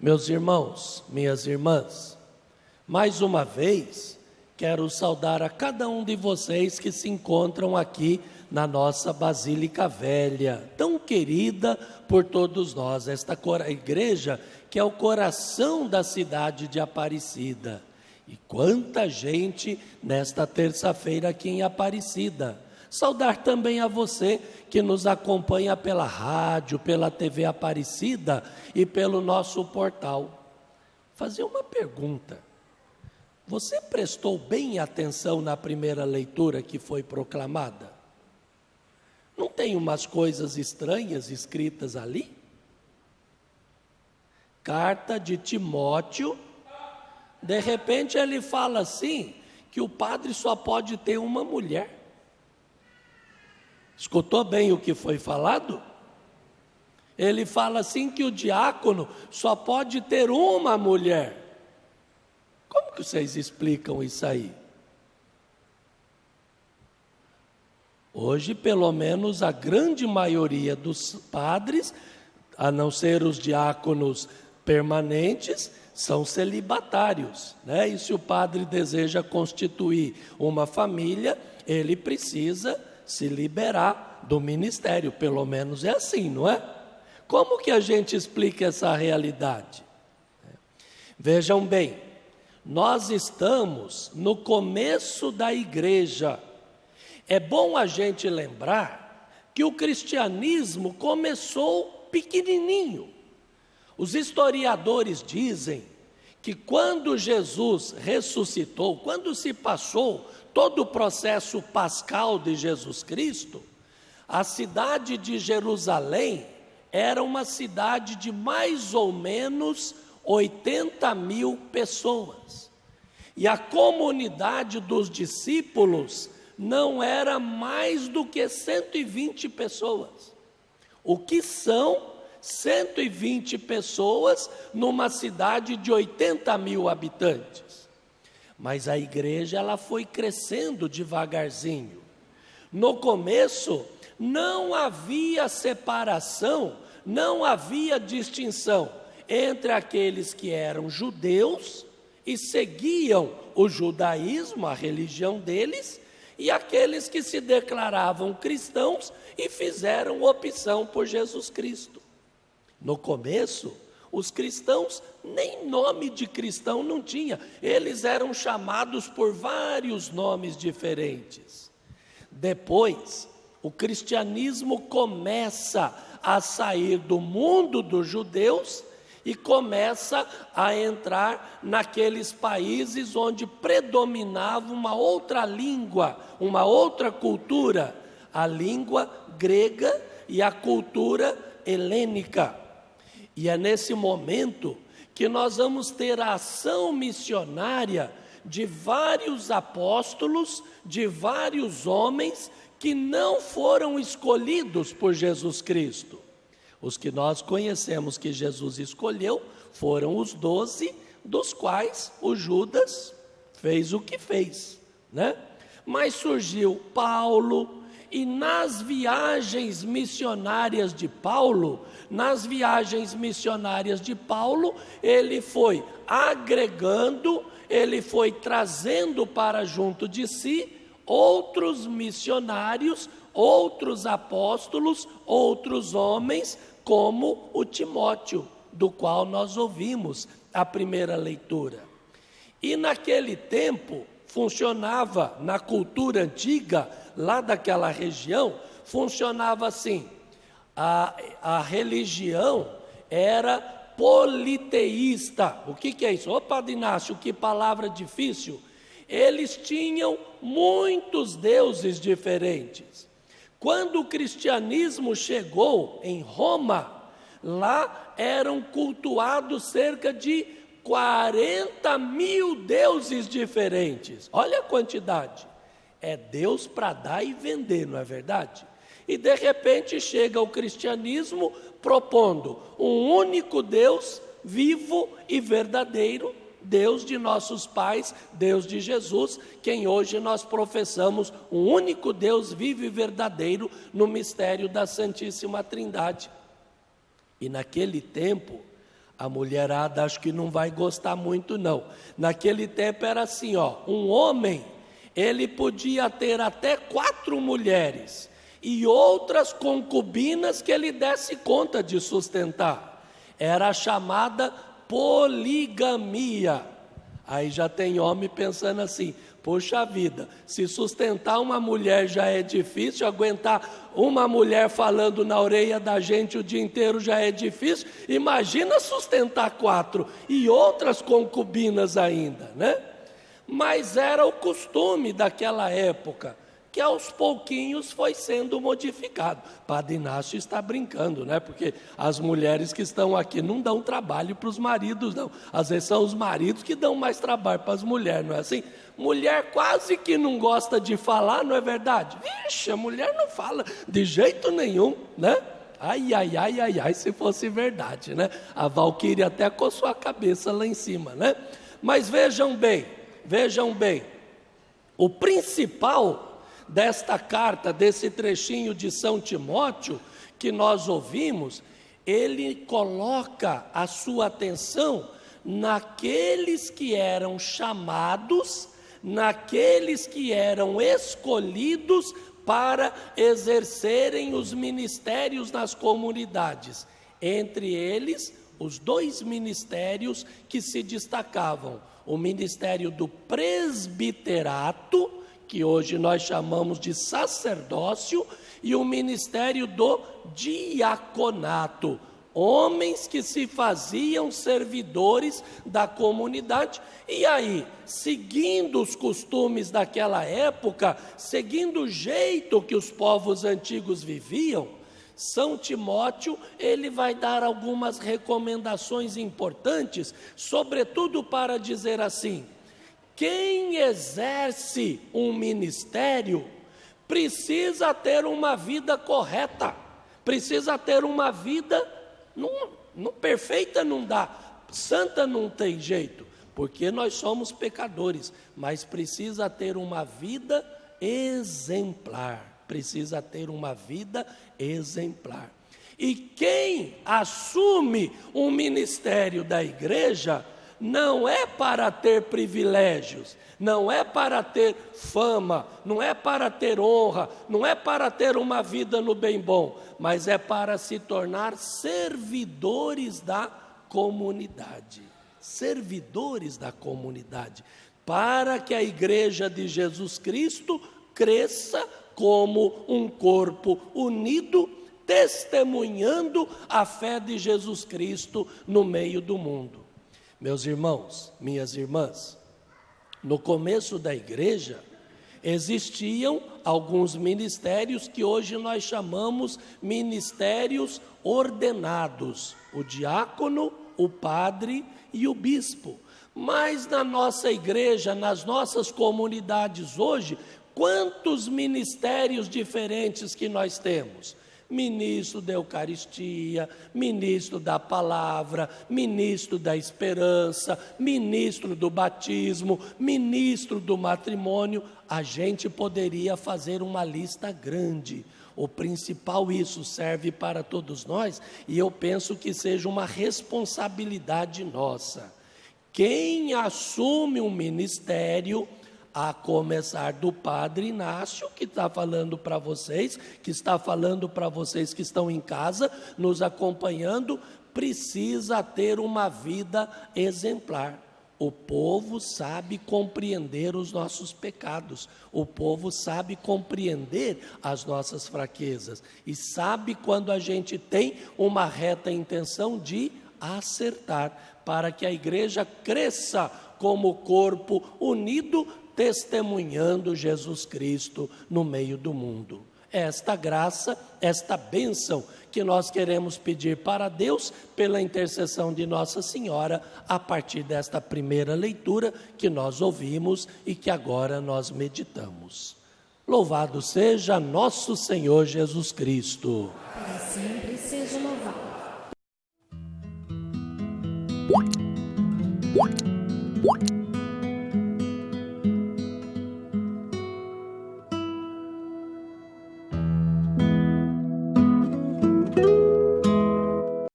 Meus irmãos, minhas irmãs, mais uma vez quero saudar a cada um de vocês que se encontram aqui na nossa Basílica Velha, tão querida por todos nós, esta igreja que é o coração da cidade de Aparecida. E quanta gente nesta terça-feira aqui em Aparecida. Saudar também a você que nos acompanha pela rádio, pela TV Aparecida e pelo nosso portal. Fazer uma pergunta. Você prestou bem atenção na primeira leitura que foi proclamada? Não tem umas coisas estranhas escritas ali? Carta de Timóteo. De repente ele fala assim, que o padre só pode ter uma mulher. Escutou bem o que foi falado? Ele fala assim que o diácono só pode ter uma mulher. Como que vocês explicam isso aí? Hoje, pelo menos, a grande maioria dos padres, a não ser os diáconos permanentes, são celibatários, né? E se o padre deseja constituir uma família, ele precisa se liberar do ministério, pelo menos é assim, não é? Como que a gente explica essa realidade? Vejam bem, nós estamos no começo da igreja. É bom a gente lembrar que o cristianismo começou pequenininho. Os historiadores dizem que quando Jesus ressuscitou, quando se passou todo o processo pascal de Jesus Cristo, a cidade de Jerusalém era uma cidade de mais ou menos 80.000 pessoas. E a comunidade dos discípulos não era mais do que 120 pessoas. O que são 120 pessoas numa cidade de 80.000 habitantes? Mas a igreja ela foi crescendo devagarzinho. No começo não havia separação, não havia distinção entre aqueles que eram judeus e seguiam o judaísmo, a religião deles, e aqueles que se declaravam cristãos e fizeram opção por Jesus Cristo. No começo, os cristãos nem nome de cristão não tinha, eles eram chamados por vários nomes diferentes. Depois, o cristianismo começa a sair do mundo dos judeus e começa a entrar naqueles países onde predominava uma outra língua, uma outra cultura, a língua grega e a cultura helênica. E é nesse momento que nós vamos ter a ação missionária de vários apóstolos, de vários homens que não foram escolhidos por Jesus Cristo. Os que nós conhecemos que Jesus escolheu foram os 12, dos quais o Judas fez o que fez, né? Mas surgiu Paulo, e nas viagens missionárias de Paulo, ele foi agregando, ele foi trazendo para junto de si outros missionários, outros apóstolos, outros homens, como o Timóteo, do qual nós ouvimos a primeira leitura. E naquele tempo, funcionava na cultura antiga, lá daquela região, funcionava assim, a religião era politeísta. O que é isso? Ô Padre Inácio, que palavra difícil. Eles tinham muitos deuses diferentes. Quando o cristianismo chegou em Roma, lá eram cultuados cerca de 40.000 deuses diferentes. Olha a quantidade. É Deus para dar e vender, não é verdade? E de repente chega o cristianismo propondo um único Deus vivo e verdadeiro, Deus de nossos pais, Deus de Jesus, quem hoje nós professamos um único Deus vivo e verdadeiro no mistério da Santíssima Trindade. E naquele tempo, A mulherada acho que não vai gostar muito não. Naquele tempo era assim, um homem, ele podia ter até 4 mulheres e outras concubinas que ele desse conta de sustentar. Era a chamada poligamia. Aí já tem homem pensando assim, poxa vida, se sustentar uma mulher já é difícil, aguentar uma mulher falando na orelha da gente o dia inteiro já é difícil, imagina sustentar 4 e outras concubinas ainda, né? Mas era o costume daquela época, que aos pouquinhos foi sendo modificado. Padre Inácio está brincando, né? Porque as mulheres que estão aqui não dão trabalho para os maridos, não. Às vezes são os maridos que dão mais trabalho para as mulheres, não é assim? Mulher quase que não gosta de falar, não é verdade? Vixe, a mulher não fala de jeito nenhum, né? Ai, ai, ai, ai, ai, se fosse verdade, né? A Valquíria até coçou a cabeça lá em cima, né? Mas vejam bem, o principal desta carta, desse trechinho de São Timóteo que nós ouvimos, ele coloca a sua atenção naqueles que eram chamados, naqueles que eram escolhidos para exercerem os ministérios nas comunidades. Entre eles, os 2 ministérios que se destacavam: o ministério do presbiterato, que hoje nós chamamos de sacerdócio, e o ministério do diaconato, homens que se faziam servidores da comunidade. E aí, seguindo os costumes daquela época, seguindo o jeito que os povos antigos viviam, São Timóteo, ele vai dar algumas recomendações importantes, sobretudo para dizer assim: quem exerce um ministério precisa ter uma vida correta, precisa ter uma vida perfeita, não dá, santa não tem jeito, porque nós somos pecadores, mas precisa ter uma vida exemplar, precisa ter uma vida exemplar. E quem assume um ministério da igreja não é para ter privilégios, não é para ter fama, não é para ter honra, não é para ter uma vida no bem bom, mas é para se tornar servidores da comunidade. Servidores da comunidade, para que a igreja de Jesus Cristo cresça como um corpo unido, testemunhando a fé de Jesus Cristo no meio do mundo. Meus irmãos, minhas irmãs, no começo da igreja, existiam alguns ministérios que hoje nós chamamos ministérios ordenados: o diácono, o padre e o bispo. Mas na nossa igreja, nas nossas comunidades hoje, quantos ministérios diferentes que nós temos? Ministro da Eucaristia, ministro da Palavra, ministro da Esperança, ministro do batismo, ministro do matrimônio. A gente poderia fazer uma lista grande. O principal, isso serve para todos nós, e eu penso que seja uma responsabilidade nossa. Quem assume um ministério, a começar do Padre Inácio, que está falando para vocês, que está falando para vocês que estão em casa, nos acompanhando, precisa ter uma vida exemplar. O povo sabe compreender os nossos pecados, o povo sabe compreender as nossas fraquezas, e sabe quando a gente tem uma reta intenção de acertar, para que a igreja cresça como corpo unido, testemunhando Jesus Cristo no meio do mundo. Esta graça, esta bênção que nós queremos pedir para Deus, pela intercessão de Nossa Senhora, a partir desta primeira leitura que nós ouvimos e que agora nós meditamos. Louvado seja nosso Senhor Jesus Cristo. Para sempre seja louvado.